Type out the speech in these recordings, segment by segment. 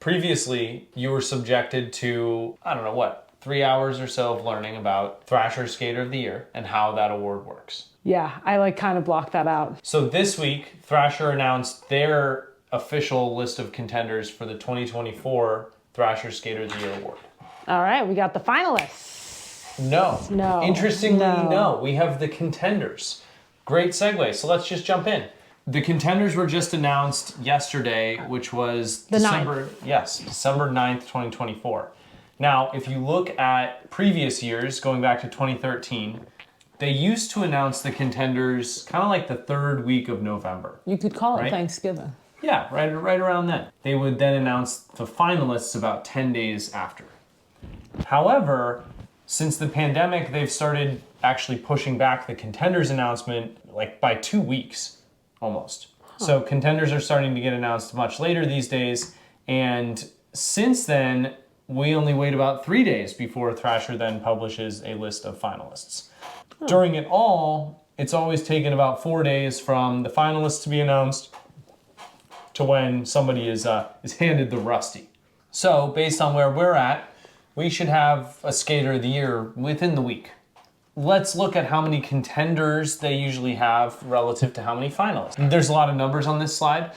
Previously, you were subjected to, I don't know what, 3 hours or so of learning about Thrasher Skater of the Year and how that award works. Yeah, I like kind of blocked that out. So this week, Thrasher announced their official list of contenders for the 2024 Thrasher Skater of the Year award. All right, we got the finalists. No. Interestingly, no. We have the contenders. Great segue. So let's just jump in. The contenders were just announced yesterday, which was December 9th, 2024. Now, if you look at previous years, going back to 2013, they used to announce the contenders kind of like the third week of November. You could call it Thanksgiving. Yeah, right around then. They would then announce the finalists about 10 days after. However, since the pandemic, they've started actually pushing back the contenders announcement like by 2 weeks. Almost. So contenders are starting to get announced much later these days, and since then we only wait about 3 days before Thrasher then publishes a list of finalists. During it all, it's always taken about 4 days from the finalists to be announced to when somebody is handed the rusty. So based on where we're at, we should have a Skater of the Year within the week. Let's look at how many contenders they usually have relative to how many finalists. There's a lot of numbers on this slide,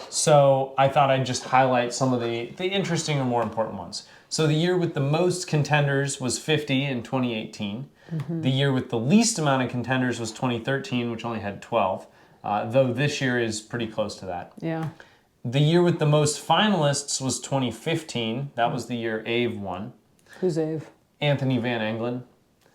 so I thought I'd just highlight some of the interesting or more important ones. So the year with the most contenders was 50 in 2018. The year with the least amount of contenders was 2013, which only had 12, though this year is pretty close to that. Yeah. The year with the most finalists was 2015. That was the year Ave won. Who's Ave? Anthony Van Engelen.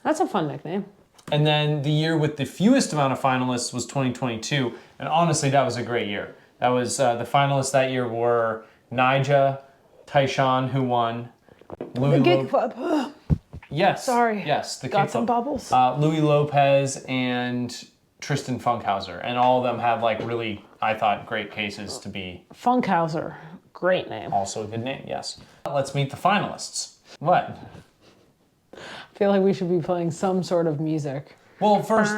That's a fun nickname. And then the year with the fewest amount of finalists was 2022. And honestly, that was a great year. That was, the finalists that year were Nyjah, Tyshawn, who won. Louis the Gig Club. Yes. Sorry. Yes, the Got Gig some Club. bubbles. Louis Lopez and Tristan Funkhauser. And all of them had like really, I thought, great cases to be. Funkhauser. Great name. Also a good name, yes. Let's meet the finalists. What? I feel like we should be playing some sort of music. Well, first,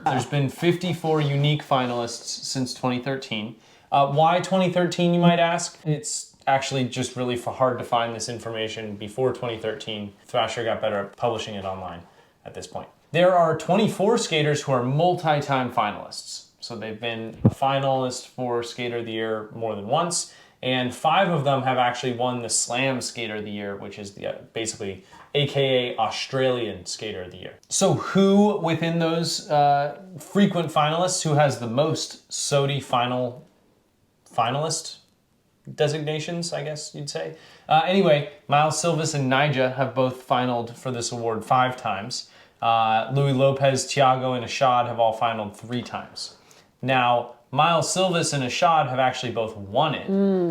there's been 54 unique finalists since 2013. Why 2013, you might ask? It's actually just really hard to find this information before 2013. Thrasher got better at publishing it online at this point. There are 24 skaters who are multi-time finalists. So they've been a finalist for Skater of the Year more than once. And 5 of them have actually won the Slam Skater of the Year, which is the basically AKA Australian Skater of the Year. So who within those frequent finalists, who has the most SOTY finalist designations, I guess you'd say? Anyway, Miles Silvas and Nyjah have both finaled for this award 5 times. Louis Lopez, Tiago, and Ashad have all finaled 3 times. Now, Miles Silvas and Ashad have actually both won it.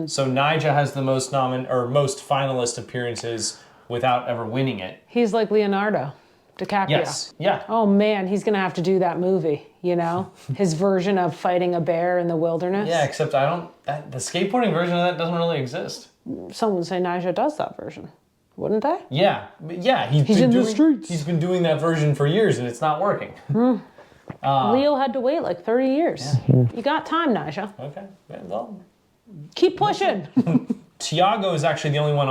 So Nyjah has the most most finalist appearances without ever winning it. He's like Leonardo DiCaprio. Yes, yeah. Oh man, he's gonna have to do that movie, you know? His version of fighting a bear in the wilderness. Yeah, except the skateboarding version of that doesn't really exist. Some would say Nyjah does that version, wouldn't they? Yeah, he's in the streets. He's been doing that version for years and it's not working. Leo had to wait like 30 years. Yeah. You got time, Nyjah. Okay, well. Keep pushing. Tiago is actually the only one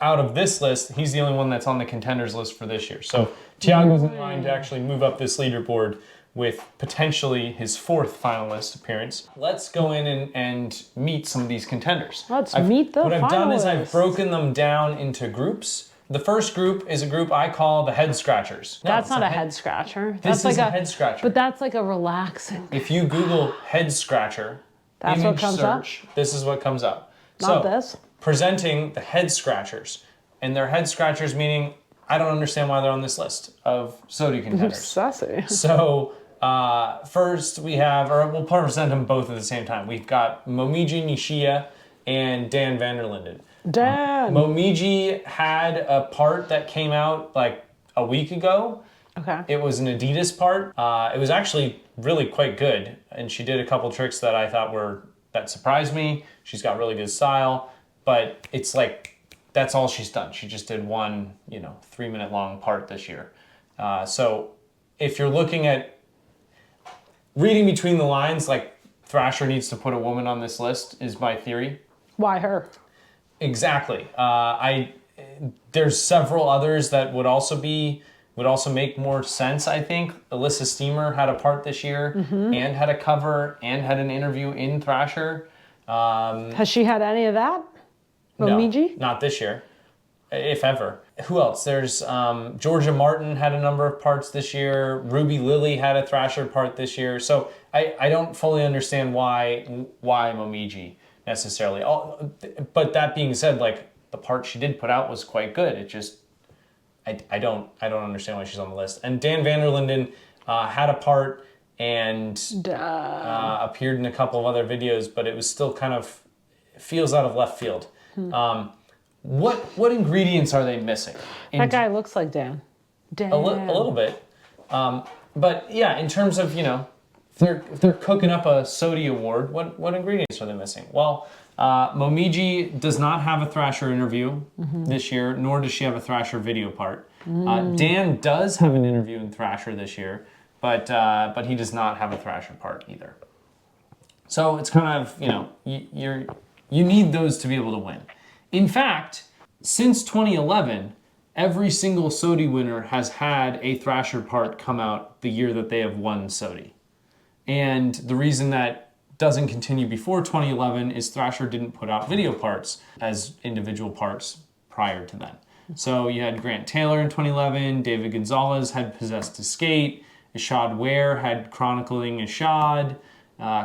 out of this list. He's the only one that's on the contenders list for this year. So Tiago's in line to actually move up this leaderboard with potentially his 4th finalist appearance. Let's go in and meet some of these contenders. Let's meet the finalists. What I've done is I've broken them down into groups. The first group is a group I call the Headscratchers. No, that's not a head scratcher. This is a head scratcher. But that's like a relaxing. If you Google head scratcher, that's what comes search, up? This is what comes up. Not this. Presenting the head scratchers. And they're head scratchers meaning I don't understand why they're on this list of SOTY contenders. Sassy. So first we have, or we'll present them both at the same time. We've got Momiji Nishiya and Daan Van Der Linden. Dan! Momiji had a part that came out like a week ago. Okay. It was an Adidas part. It was actually really quite good. And she did a couple tricks that I thought that surprised me. She's got really good style, but it's like, that's all she's done. She just did one, 3-minute long part this year. So if you're looking at reading between the lines, like Thrasher needs to put a woman on this list, is my theory. Why her? Exactly. There's several others that would also make more sense, I think. Alyssa Steamer had a part this year and had a cover and had an interview in Thrasher. Has she had any of that? Momiji? No, not this year, if ever. Who else? There's Georgia Martin had a number of parts this year. Ruby Lily had a Thrasher part this year. So I don't fully understand why Momiji necessarily. But that being said, like the part she did put out was quite good. It just I don't understand why she's on the list. And Daan Van Der Linden had a part and appeared in a couple of other videos, but it was still kind of feels out of left field. What ingredients are they missing? That guy looks like Dan. A little bit. But yeah, in terms of, if they're cooking up a SOTY award, what ingredients are they missing? Well, Momiji does not have a Thrasher interview this year, nor does she have a Thrasher video part. Dan does have an interview in Thrasher this year, but he does not have a Thrasher part either. So it's kind of, you need those to be able to win. In fact, since 2011, every single SOTY winner has had a Thrasher part come out the year that they have won SOTY. And the reason that doesn't continue before 2011 is Thrasher didn't put out video parts as individual parts prior to then. So you had Grant Taylor in 2011, David Gonzalez had Possessed to Skate, Ishad Ware had Chronicling Ishad,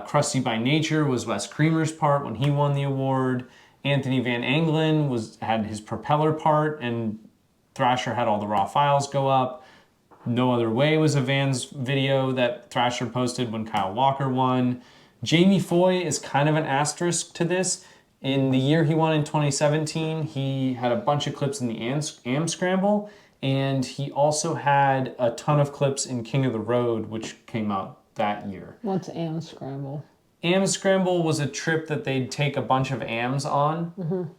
Crusty by Nature was Wes Creamer's part when he won the award, Anthony Van Angelen had his Propeller part, and Thrasher had all the raw files go up. No Other Way was a Vans video that Thrasher posted when Kyle Walker won. Jamie Foy is kind of an asterisk to this. In the year he won in 2017, he had a bunch of clips in the Am Scramble, and he also had a ton of clips in King of the Road, which came out that year. What's Am Scramble? Am Scramble was a trip that they'd take a bunch of AMs on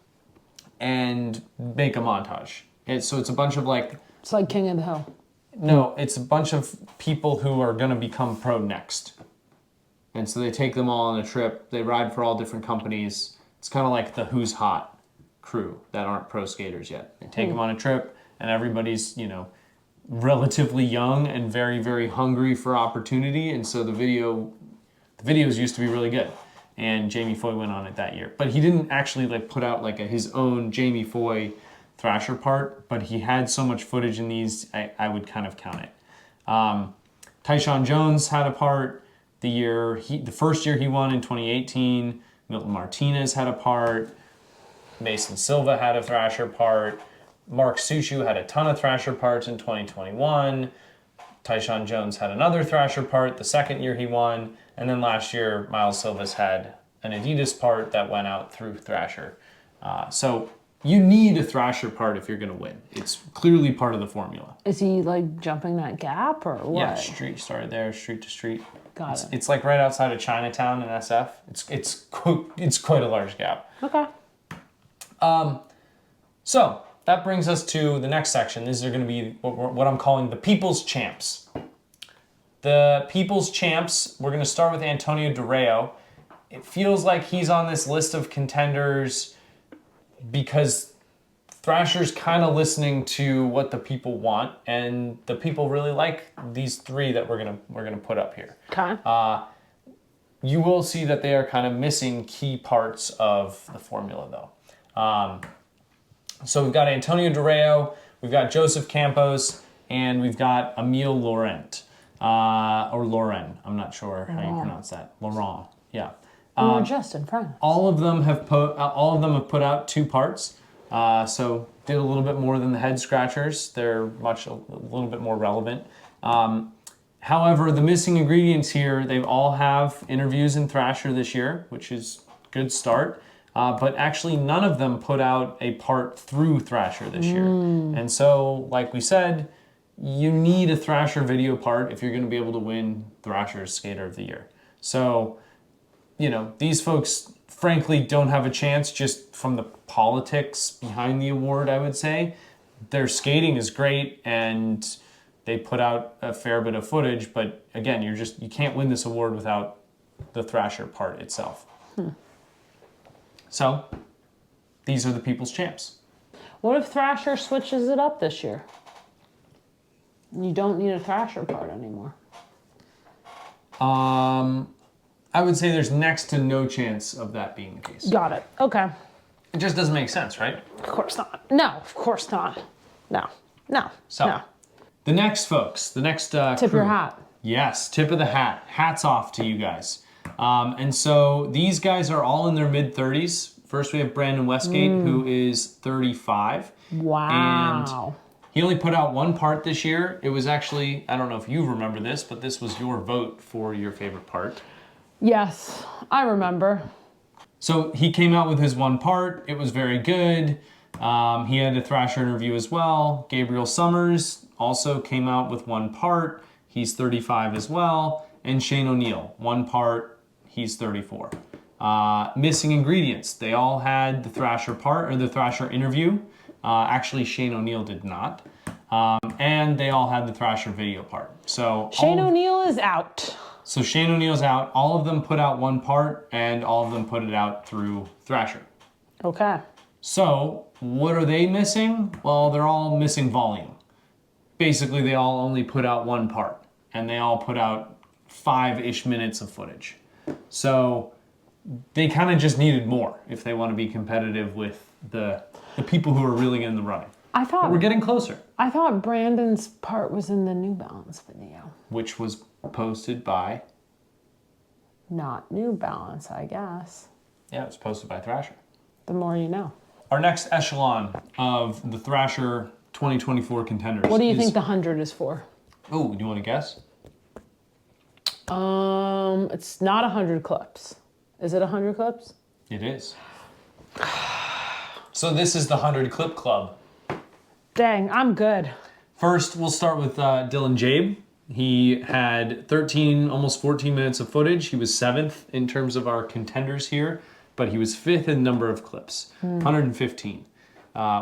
and make a montage. So it's a bunch of like... It's like King of the Hill. No, it's a bunch of people who are going to become pro next. And so they take them all on a trip. They ride for all different companies. It's kind of like the Who's Hot crew that aren't pro skaters yet. They take them on a trip, and everybody's, relatively young and very, very hungry for opportunity. And so the videos used to be really good. And Jamie Foy went on it that year. But he didn't actually put out his own Jamie Foy Thrasher part, but he had so much footage in these, I would kind of count it. Tyshawn Jones had a part the first year he won in 2018. Milton Martinez had a part. Mason Silva had a Thrasher part. Mark Sushu had a ton of Thrasher parts in 2021. Tyshawn Jones had another Thrasher part the second year he won. And then last year, Miles Silvas had an Adidas part that went out through Thrasher. So you need a Thrasher part if you're going to win. It's clearly part of the formula. Is he jumping that gap or what? Yeah, street started there, street to street. Got it. It's right outside of Chinatown in SF. It's quite a large gap. Okay. So that brings us to the next section. These are going to be what I'm calling the People's Champs. The People's Champs, we're going to start with Antonio Durao. It feels like he's on this list of contenders because Thrasher's kind of listening to what the people want, and the people really like these three that we're gonna put up here. Okay. You will see that they are kind of missing key parts of the formula, though. So we've got Antonio Durao, we've got Joseph Campos, and we've got Emile Laurent. Or Laurent, I'm not sure how you pronounce that. Laurent, yeah. We're just in France. All of them have put out 2 parts, so did a little bit more than the Headscratchers. They're a little bit more relevant. However, the missing ingredients here, they all have interviews in Thrasher this year, which is a good start. But actually, none of them put out a part through Thrasher this year. And so, like we said, you need a Thrasher video part if you're going to be able to win Thrasher Skater of the Year. So, these folks, frankly, don't have a chance just from the politics behind the award, I would say. Their skating is great, and they put out a fair bit of footage, but again, you can't win this award without the Thrasher part itself. So, these are the People's Champs. What if Thrasher switches it up this year? You don't need a Thrasher part anymore. I would say there's next to no chance of that being the case. Got it. Okay. It just doesn't make sense, right? Of course not. No, of course not. No. So, no. the next folks, the next Tip your hat. Yes, tip of the hat. Hats off to you guys. And so these guys are all in their mid-30s. First we have Brandon Westgate, who is 35. Wow. And he only put out one part this year. It was actually, I don't know if you remember this, but this was your vote for your favorite part. Yes, I remember. So he came out with his one part. It was very good. He had a Thrasher interview as well. Gabriel Summers also came out with one part. He's 35 as well. And Shane O'Neill, one part. He's 34. Missing ingredients. They all had the Thrasher part, or the Thrasher interview. Actually, Shane O'Neill did not. And they all had the Thrasher video part. So Shane O'Neill is out. So Shane O'Neill's out. All of them put out one part, and all of them put it out through Thrasher. Okay. So what are they missing? Well, they're all missing volume. Basically, they all only put out one part, and they all put out 5-ish minutes of footage. So they kind of just needed more if they want to be competitive with the people who are really in the running. But we're getting closer. I thought Brandon's part was in the New Balance video. Which was posted by? Not New Balance, I guess. Yeah, it was posted by Thrasher. The more you know. Our next echelon of the Thrasher 2024 contenders. What do you think the 100 is for? Oh, do you want to guess? It's not 100 clips. Is it 100 clips? It is. So this is the 100 clip club. Dang, I'm good. First, we'll start with Dylan Jaeb. He had 13, almost 14 minutes of footage. He was 7th in terms of our contenders here, but he was 5th in number of clips, 115.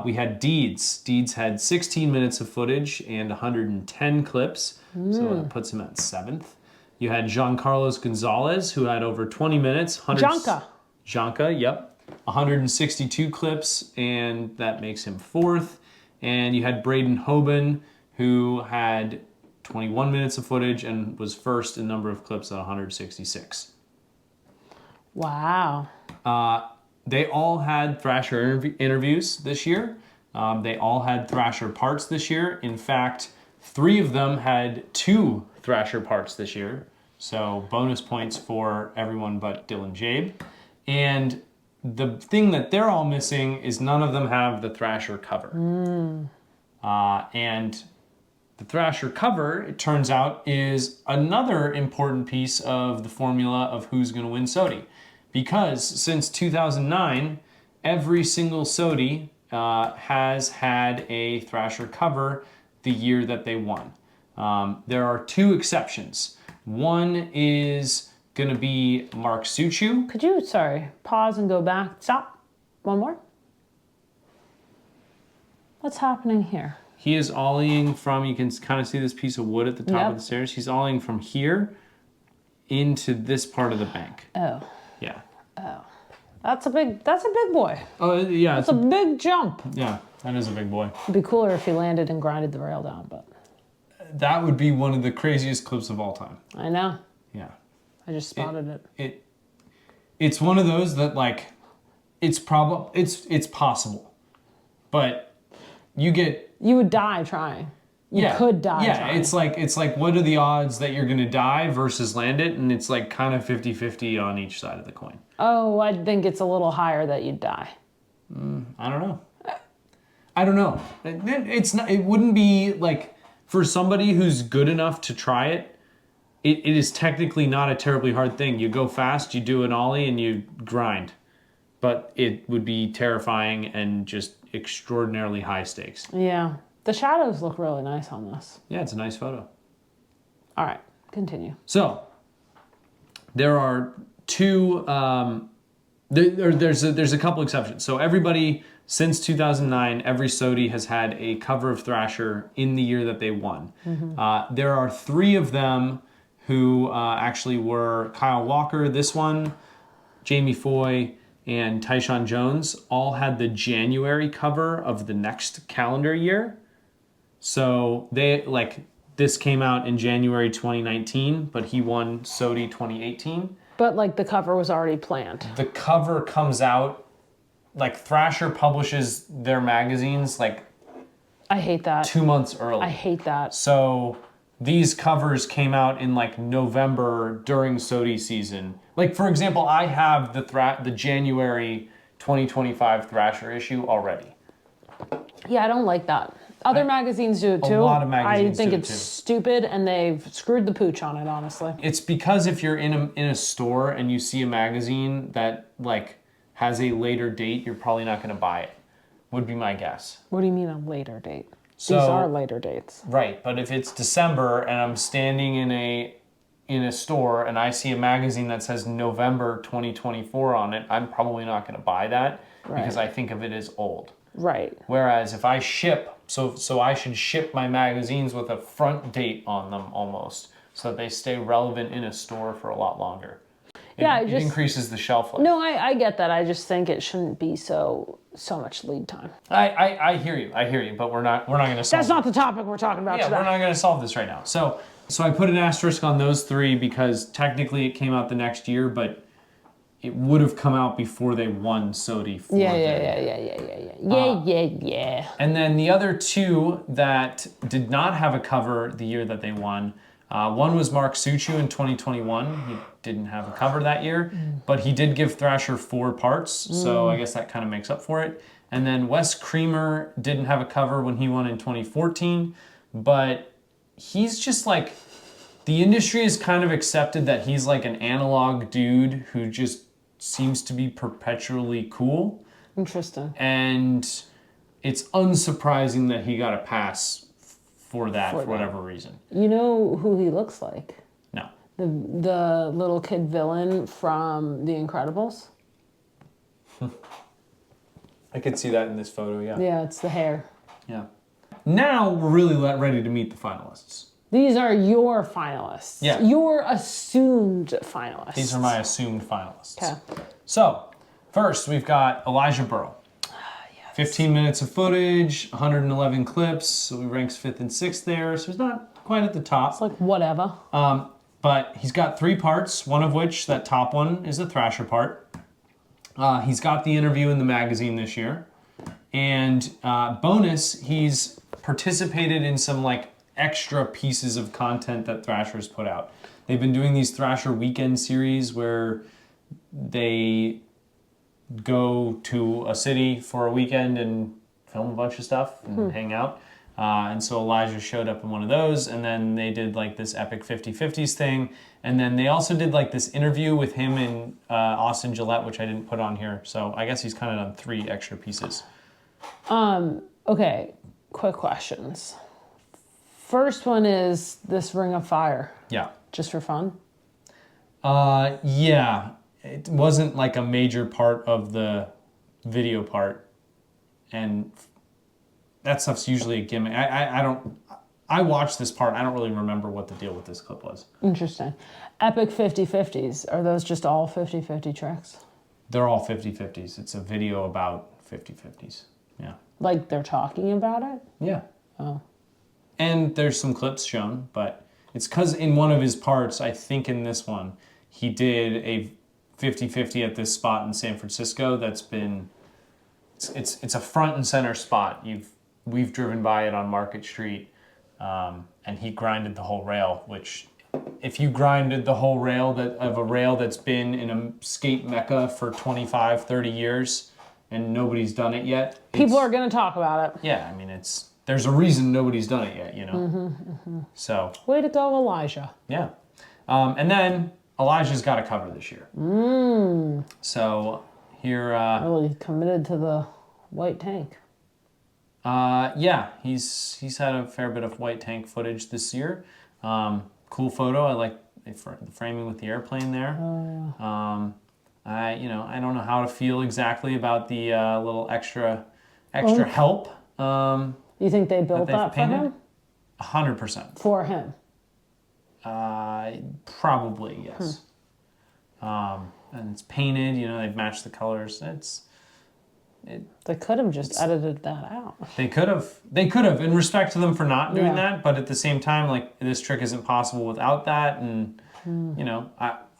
We had Deedz. Deedz had 16 minutes of footage and 110 clips, so that puts him at 7th. You had Jhancarlos Gonzalez, who had over 20 minutes. Jhanka, yep. 162 clips, and that makes him 4th. And you had Braden Hoban, who had 21 minutes of footage and was 1st in number of clips at 166. Wow. They all had Thrasher interviews this year. They all had Thrasher parts this year. In fact, 3 of them had 2 Thrasher parts this year. So bonus points for everyone but Dylan Jaeb. And the thing that they're all missing is none of them have the Thrasher cover. And the Thrasher cover, it turns out, is another important piece of the formula of who's going to win SOTY. Because since 2009, every single SOTY has had a Thrasher cover the year that they won. There are 2 exceptions. One is going to be Mark Suchu. Could you, pause and go back? Stop. One more. What's happening here? He is ollieing from, you can kind of see this piece of wood at the top of the stairs. He's ollieing from here into this part of the bank. Oh. Yeah. Oh. That's a big boy. Oh, yeah. That's a big jump. Yeah, that is a big boy. It'd be cooler if he landed and grinded the rail down, but. That would be one of the craziest clips of all time. I know. Yeah. I just spotted it. It's one of those that, like, it's possible, but you would die trying. You could die trying. It's like what are the odds that you're gonna die versus land it, and it's like kind of 50-50 on each side of the coin. Oh, I think it's a little higher that you'd die. I don't know. It wouldn't be like, for somebody who's good enough to try it, it is technically not a terribly hard thing. You go fast, you do an ollie, and you grind. But it would be terrifying and just extraordinarily high stakes. Yeah. The shadows look really nice on this. Yeah, it's a nice photo. All right, continue. So, there are 2, there's a couple exceptions. So everybody, since 2009, every SOTY has had a cover of Thrasher in the year that they won. There are 3 of them who actually were Kyle Walker, this one, Jamie Foy, and Tyshawn Jones, all had the January cover of the next calendar year. So they, like, this came out in January 2019, but he won SOTY 2018. But like the cover was already planned. The cover comes out, like Thrasher publishes their magazines like I hate that. 2 months early. I hate that. So these covers came out in like November during SOTY season. Like, for example, I have the January 2025 Thrasher issue already. Yeah, I don't like that. Other magazines do it too. A lot of magazines I think do it it's too. stupid, and they've screwed the pooch on it, honestly. It's because if you're in a store and you see a magazine that like has a later date, you're probably not going to buy it. Would be my guess. What do you mean a later date? So, these are later dates. Right, but if it's December and I'm standing in a store and I see a magazine that says November 2024 on it, I'm probably not going to buy that because I think of it as old. Right. Whereas if I ship, so I should ship my magazines with a front date on them almost, so that they stay relevant in a store for a lot longer. It increases the shelf life. No, I get that. I just think it shouldn't be so much lead time. I hear you, but we're not going to solve. That's not the topic we're talking about today. We're not going to solve this right now. So I put an asterisk on those three because technically it came out the next year, but it would have come out before they won SOTY for Yeah. And then the other two that did not have a cover the year that they won, one was Mark Suchu in 2021. He didn't have a cover that year, but he did give Thrasher 4 parts, so I guess that kind of makes up for it. And then Wes Creamer didn't have a cover when he won in 2014, but he's just like, the industry has kind of accepted that he's like an analog dude who just seems to be perpetually cool. Interesting. And it's unsurprising that he got a pass for that for whatever reason. You know who he looks like? No. The little kid villain from The Incredibles? I could see that in this photo, yeah. Yeah, it's the hair. Yeah. Now we're really ready to meet the finalists. These are your finalists. Yeah. Your assumed finalists. These are my assumed finalists. Okay. So, first we've got Elijah Berle. 15 minutes of footage, 111 clips, so he ranks 5th and 6th there, so he's not quite at the top. It's like whatever. But he's got 3 parts, one of which, that top one, is a Thrasher part. He's got the interview in the magazine this year. And bonus, he's participated in some like extra pieces of content that Thrasher's put out. They've been doing these Thrasher weekend series where they go to a city for a weekend and film a bunch of stuff and hang out. And so Elijah showed up in one of those, and then they did like this epic 50/50s thing. And then they also did like this interview with him and Austin Gillette, which I didn't put on here. So I guess he's kind of done 3 extra pieces. Okay, quick questions. First one is this Ring of Fire. Yeah. Just for fun? Yeah. It wasn't like a major part of the video part. And that stuff's usually a gimmick. I watched this part. I don't really remember what the deal with this clip was. Interesting. Epic 50/50s. Are those just all 50/50 tricks? They're all 50/50s. It's a video about 50/50s. Yeah. Like they're talking about it? Yeah. Oh. And there's some clips shown, but it's because in one of his parts, I think in this one, he did a 50/50 at this spot in San Francisco that's been, it's a front and center spot. We've driven by it on Market Street, and he grinded the whole rail, which if you grinded the whole rail of a rail that's been in a skate mecca for 25, 30 years and nobody's done it yet. People are going to talk about it. Yeah, I mean, there's a reason nobody's done it yet, you know? So. Way to go, Elijah. Yeah. And then Elijah's got a cover this year. So here... really committed to the white tank. Yeah, he's had a fair bit of white tank footage this year. Cool photo. I like the framing with the airplane there. Oh, yeah. I don't know how to feel exactly about the little extra help. You think they built that for him? 100%. For him? Probably, yes. And it's painted, you know, they've matched the colors. They could have just edited that out. They could have, in respect to them for not doing that, but at the same time, like, this trick isn't possible without that, and, you know,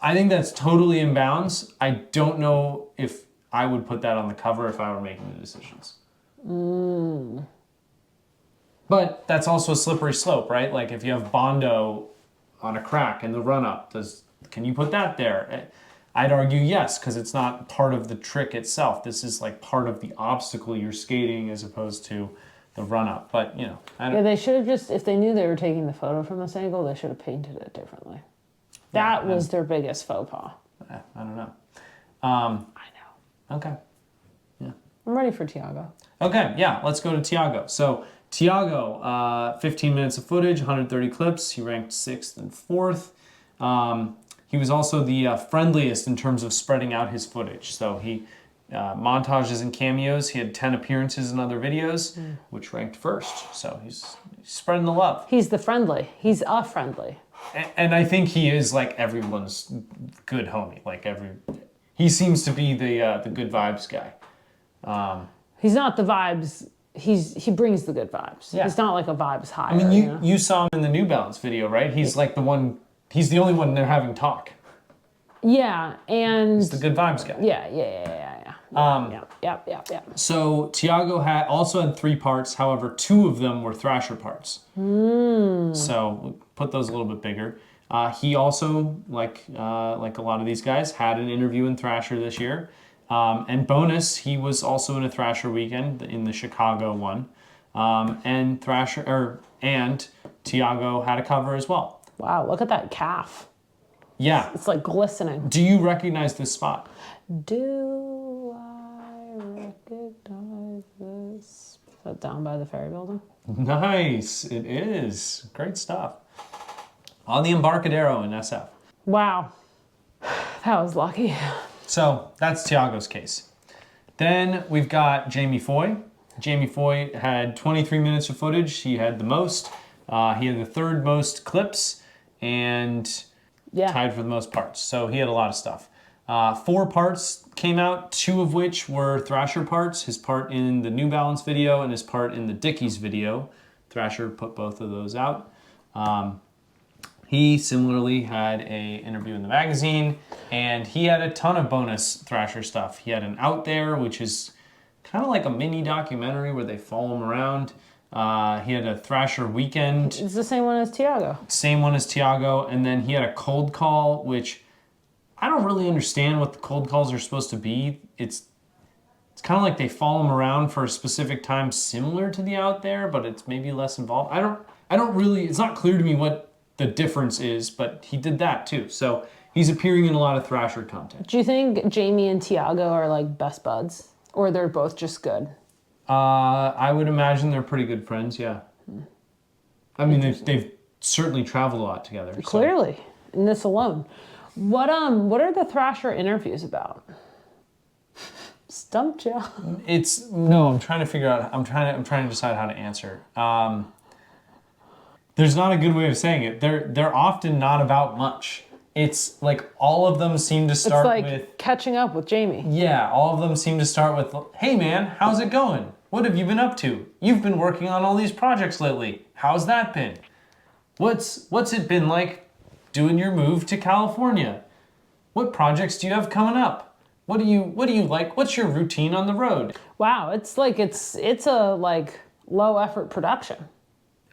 I think that's totally in bounds. I don't know if I would put that on the cover if I were making the decisions. But that's also a slippery slope, right? Like, if you have Bondo on a crack in the run-up, can you put that there? I'd argue yes, because it's not part of the trick itself. This is like part of the obstacle you're skating as opposed to the run-up. But, you know. They should have just, if they knew they were taking the photo from this angle, they should have painted it differently. That was their biggest faux pas. I don't know. I know. Okay. Yeah. I'm ready for Tiago. Okay, yeah, let's go to Tiago. So, Tiago, 15 minutes of footage, 130 clips. He ranked 6th and 4th. He was also the friendliest in terms of spreading out his footage. So he montages and cameos. He had 10 appearances in other videos, which ranked 1st. So he's spreading the love. He's the friendly. He's a friendly. And I think he is like everyone's good homie. Like he seems to be the good vibes guy. He's not the vibes. He brings the good vibes. Yeah. He's not like a vibes higher. I mean, you saw him in the New Balance video, right? He's like the one. He's the only one they're having talk. Yeah, and he's the good vibes guy. Yeah. So Tiago also had 3 parts. However, 2 of them were Thrasher parts. So we'll put those a little bit bigger. He also, like a lot of these guys, had an interview in Thrasher this year. And bonus, he was also in a Thrasher weekend in the Chicago one. And Tiago had a cover as well. Wow, look at that calf. Yeah. It's like glistening. Do you recognize this spot? Do I recognize this? Is that down by the ferry building? Nice, it is. Great stuff. On the Embarcadero in SF. Wow, that was lucky. So that's Tiago's case. Then we've got Jamie Foy. Jamie Foy had 23 minutes of footage. He had the most. He had the 3rd most clips and tied for the most parts. So he had a lot of stuff. 4 parts came out, 2 of which were Thrasher parts. His part in the New Balance video and his part in the Dickies video. Thrasher put both of those out. He similarly had an interview in the magazine, and he had a ton of bonus Thrasher stuff. He had an Out There, which is kind of like a mini documentary where they follow him around. He had a Thrasher weekend. It's the same one as Tiago. Same one as Tiago, and then he had a cold call, which I don't really understand what the cold calls are supposed to be. It's kind of like they follow him around for a specific time similar to the Out There, but it's maybe less involved. I don't really, it's not clear to me what the difference is, but he did that too. So he's appearing in a lot of Thrasher content. Do you think Jamie and Tiago are like best buds? Or they're both just good? I would imagine they're pretty good friends, yeah. I mean, they've certainly traveled a lot together. Clearly, in this alone. What are the Thrasher interviews about? Stumped you. I'm trying to figure out, I'm trying to decide how to answer. There's not a good way of saying it. They're often not about much. It's like all of them seem to start with catching up with Jamie. Yeah, all of them seem to start with, "Hey man, how's it going? What have you been up to? You've been working on all these projects lately. How's that been? What's it been like doing your move to California? What projects do you have coming up? What do you like? What's your routine on the road?" Wow, it's a low effort production.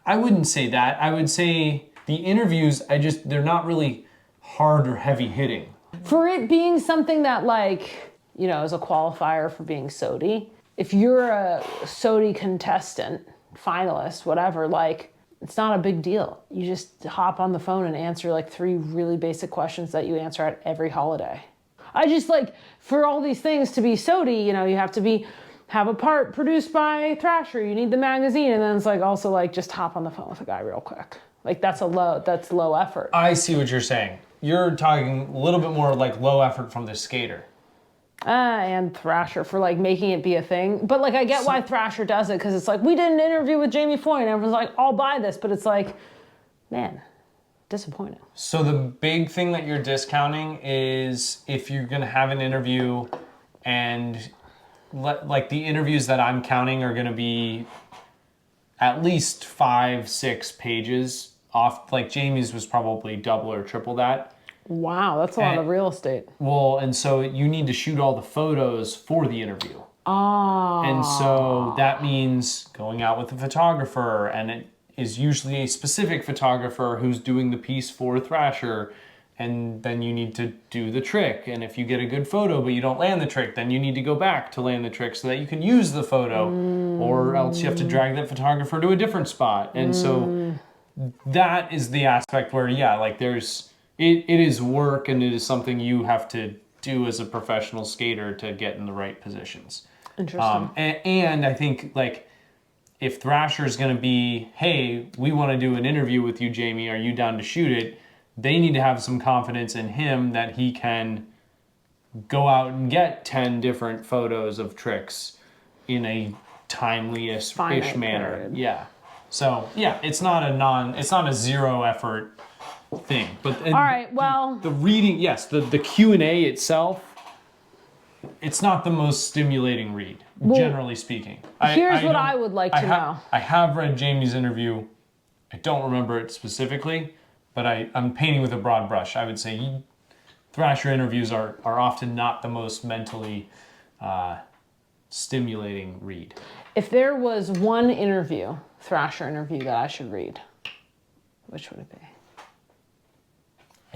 I wouldn't say that. I would say the interviews, they're not really hard or heavy hitting. For it being something that is a qualifier for being SOTY, if you're a SOTY contestant, finalist, whatever, it's not a big deal. You just hop on the phone and answer 3 really basic questions that you answer at every holiday. I just for all these things to be SOTY, you have to have a part produced by Thrasher, you need the magazine, and then it's also just hop on the phone with a guy real quick. That's low effort. I see what you're saying. You're talking a little bit more low effort from the skater. And Thrasher for making it be a thing. But I get why Thrasher does it, because it's we did an interview with Jamie Foy and everyone's I'll buy this, but it's man, disappointing. So the big thing that you're discounting is if you're going to have an interview and like the interviews that I'm counting are going to be at least 5-6 pages off. Like Jamie's was probably double or triple that. Wow, that's a lot of real estate. Well, and so you need to shoot all the photos for the interview. Oh. And so that means going out with a photographer, and it is usually a specific photographer who's doing the piece for Thrasher, and then you need to do the trick. And if you get a good photo but you don't land the trick, then you need to go back to land the trick so that you can use the photo, or else you have to drag that photographer to a different spot. And so that is the aspect where, yeah, like there's, it is work, and it is something you have to do as a professional skater to get in the right positions. Interesting. And I think, like, if Thrasher's going to be, hey, we want to do an interview with you, Jamie, are you down to shoot it? They need to have some confidence in him that he can go out and get 10 different photos of tricks in a timely-ish manner. Period. Yeah. So, yeah, it's not a zero effort thing. But all right, well, the reading, yes, the Q&A itself, it's not the most stimulating read, generally speaking. Here's what I would like to know. I have read Jamie's interview. I don't remember it specifically, but I'm painting with a broad brush. I would say Thrasher interviews are often not the most mentally stimulating read. If there was one Thrasher interview that I should read, which would it be?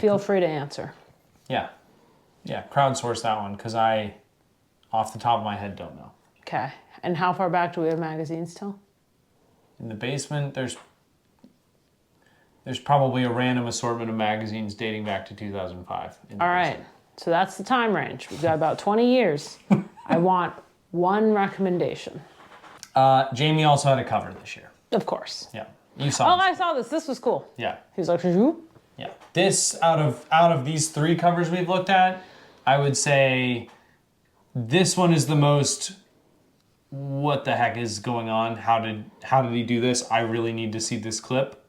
Feel free to answer. Yeah. Yeah, crowdsource that one, because I, off the top of my head, don't know. Okay. And how far back do we have magazines till? In the basement, there's probably a random assortment of magazines dating back to 2005. All right. So that's the time range. We've got about 20 years. I want one recommendation. Jamie also had a cover this year. Of course. Yeah. You saw I saw this. This was cool. Yeah. He was like, "Shoo." Yeah. This, out of these 3 covers we've looked at, I would say this one is the most, what the heck is going on? How did he do this? I really need to see this clip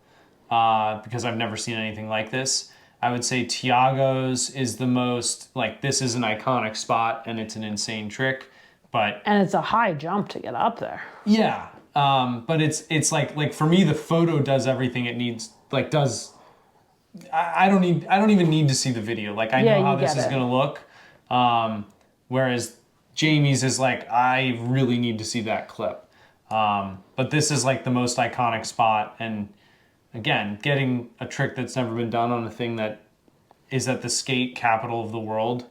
because I've never seen anything like this. I would say Tiago's is the most, like, this is an iconic spot and it's an insane trick, but... And it's a high jump to get up there. Yeah. But it's like for me, the photo does everything it needs, like does... I don't even need to see the video. Like, I know how this is gonna look. Whereas Jamie's is like, I really need to see that clip. But this is like the most iconic spot, and again, getting a trick that's never been done on a thing that is at the skate capital of the world.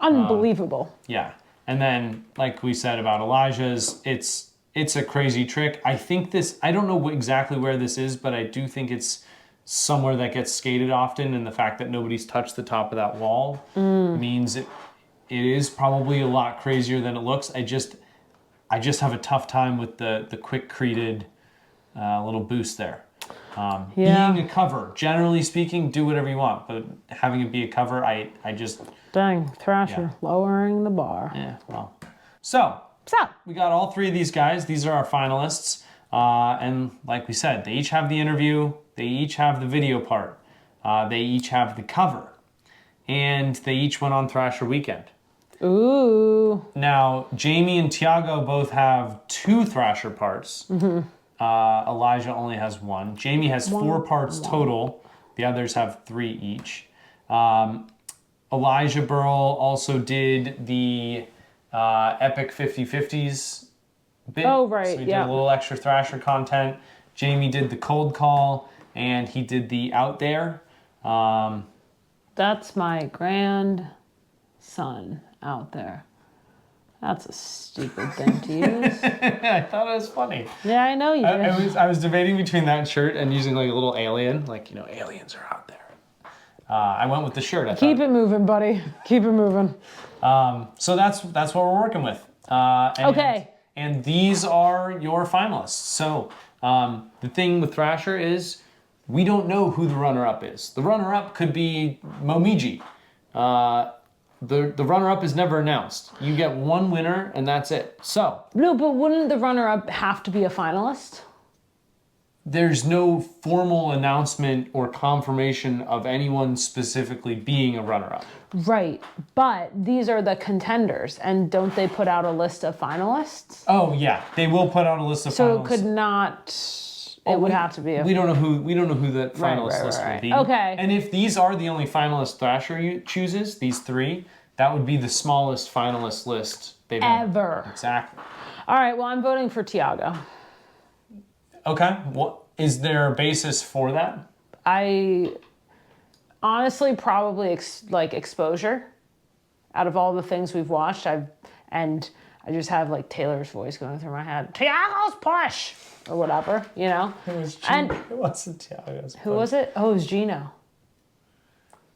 Unbelievable. Yeah. And then, like we said about Elijah's, it's a crazy trick. I think I don't know exactly where this is, but I do think it's somewhere that gets skated often, and the fact that nobody's touched the top of that wall means it is probably a lot crazier than it looks. I just have a tough time with the quick created little boost there. Being a cover, generally speaking, do whatever you want, but having it be a cover, I just... Dang, Thrasher, lowering the bar. Yeah, well. So, we got all 3 of these guys. These are our finalists. And like we said, they each have the interview, they each have the video part, they each have the cover, and they each went on Thrasher Weekend. Ooh. Now, Jamie and Tiago both have 2 Thrasher parts. Mm-hmm. Elijah only has 1. Jamie has 4 parts total. The others have 3 each. Elijah Berle also did the Epic 50/50s bit. Oh, right, so he did a little extra Thrasher content. Jamie did the cold call, and he did the out there. That's my grandson out there. That's a stupid thing to use. I thought it was funny. Yeah, I know you did. I was debating between that shirt and using like a little alien, like, you know, aliens are out there. I went with the shirt. Keep it moving, buddy. Keep it moving. So that's what we're working with. Okay. And these are your finalists. So the thing with Thrasher is we don't know who the runner-up is. The runner-up could be Momiji. The runner-up is never announced. You get 1 winner, and that's it. So. No, but wouldn't the runner-up have to be a finalist? there's no formal announcement or confirmation of anyone specifically being a runner-up. Right, but these are the contenders, and don't they put out a list of finalists? Oh yeah, they will put out a list of finalists. So it could not. It would have to be. We don't know who that finalist list will be. Okay. And if these are the only finalist Thrasher chooses, these 3, that would be the smallest finalist list they've ever. Exactly. All right. Well, I'm voting for Tiago. Okay. What is there a basis for that? I honestly probably like exposure. Out of all the things we've watched, I just have like Taylor's voice going through my head. Tiago's push or whatever, you know. It was Gino. It wasn't Tiago's push. Who was it? Oh, it was Gino.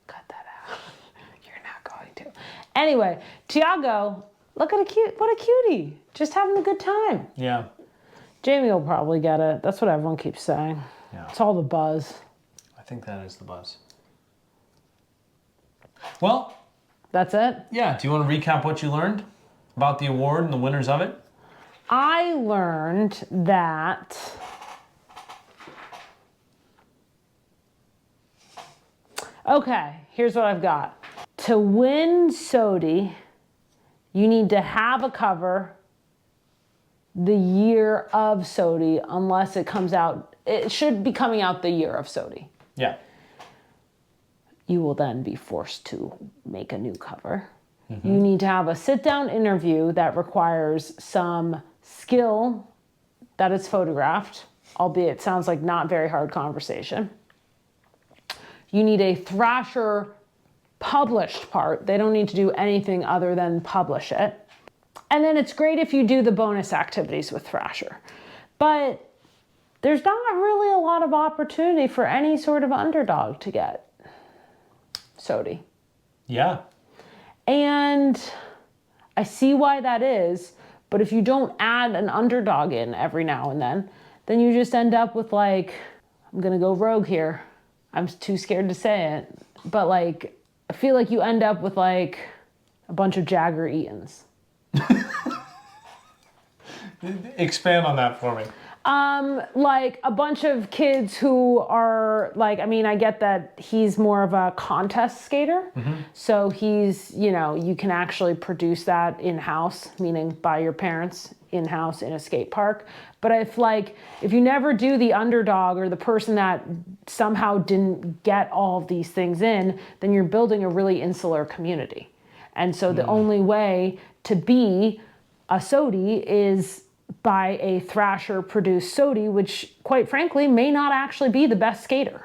Cut that out. You're not going to. Anyway, Tiago, look at what a cutie. Just having a good time. Yeah. Jamie will probably get it. That's what everyone keeps saying. Yeah. It's all the buzz. I think that is the buzz. Well. That's it? Yeah. Do you want to recap what you learned about the award and the winners of it? I learned that okay, here's what I've got. To win SOTY, you need to have a cover the year of SOTY, unless it comes out, it should be coming out the year of SOTY. Yeah. You will then be forced to make a new cover. Mm-hmm. You need to have a sit-down interview that requires some skill that is photographed, albeit it sounds like not very hard conversation. You need a Thrasher published part. They don't need to do anything other than publish it. And then it's great if you do the bonus activities with Thrasher. But there's not really a lot of opportunity for any sort of underdog to get SOTY. Yeah. And I see why that is, but if you don't add an underdog in every now and then you just end up with like, I'm gonna go rogue here. I'm too scared to say it, but like, I feel like you end up with like a bunch of Jagger Eatons. Expand on that for me. Like a bunch of kids who are like, I mean, I get that he's more of a contest skater. Mm-hmm. So he's, you know, you can actually produce that in-house, meaning by your parents in-house in a skate park. But if you never do the underdog or the person that somehow didn't get all of these things in, then you're building a really insular community. And so the only way to be a SOTY is by a Thrasher produced SOTY, which quite frankly may not actually be the best skater.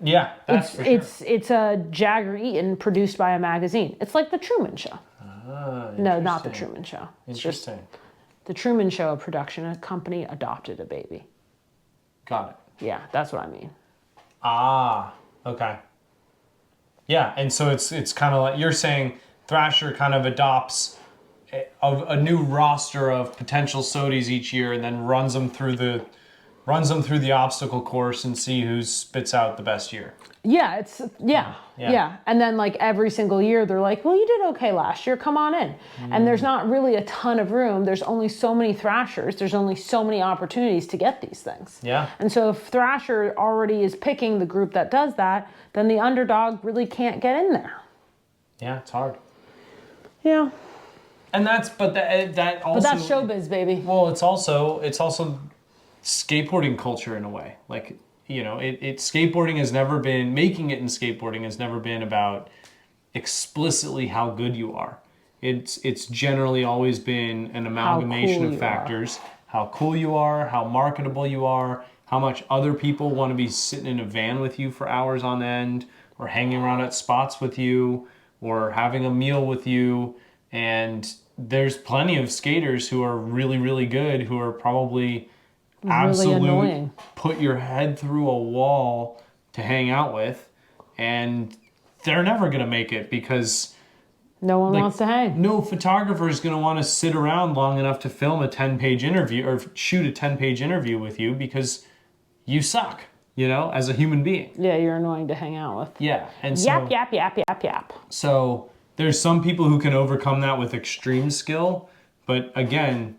Yeah, that's for sure. It's a Jagger Eaton produced by a magazine. It's like the Truman Show. No, not the Truman Show. It's interesting. Just the Truman Show production company adopted a baby. Got it. Yeah, that's what I mean. Ah, okay. Yeah, and so it's kind of like you're saying Thrasher kind of adopts a new roster of potential SOTYs each year and then runs them through the obstacle course and see who spits out the best year. Yeah, yeah. And then like every single year they're like, well, you did okay last year, come on in. And there's not really a ton of room. There's only so many Thrashers. There's only so many opportunities to get these things. Yeah. And so if Thrasher already is picking the group that does that, then the underdog really can't get in there. Yeah, it's hard. Yeah. And that also. But that's showbiz, baby. Well, it's also skateboarding culture in a way. Like, you know, skateboarding has never been, making it in skateboarding has never been about explicitly how good you are. It's generally always been an amalgamation of factors. How cool you are, how marketable you are, how much other people want to be sitting in a van with you for hours on end, or hanging around at spots with you, or having a meal with you. And there's plenty of skaters who are really, really good, who are probably absolute put your head through a wall to hang out with, and they're never going to make it because no one wants to hang. No photographer is going to want to sit around long enough to film a 10-page interview or shoot a 10-page interview with you because you suck, you know, as a human being. Yeah, you're annoying to hang out with. Yeah. And so, yap. So there's some people who can overcome that with extreme skill, but again,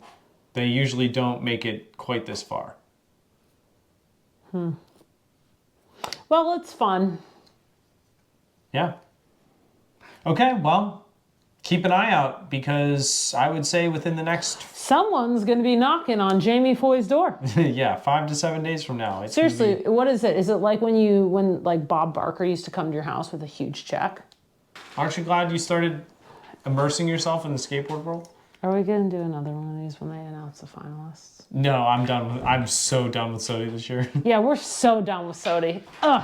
they usually don't make it quite this far. Well, it's fun. Yeah. Okay, well, keep an eye out because I would say within the next Someone's going to be knocking on Jamie Foy's door. yeah, 5 to 7 days from now. It's gonna Seriously, what is it? Is it like when like Bob Barker used to come to your house with a huge check? Aren't you glad you started immersing yourself in the skateboard world? Are we going to do another one of these when they announce the finalists? No, I'm done with. I'm so done with SOTY this year. Yeah, we're so done with SOTY. Ugh.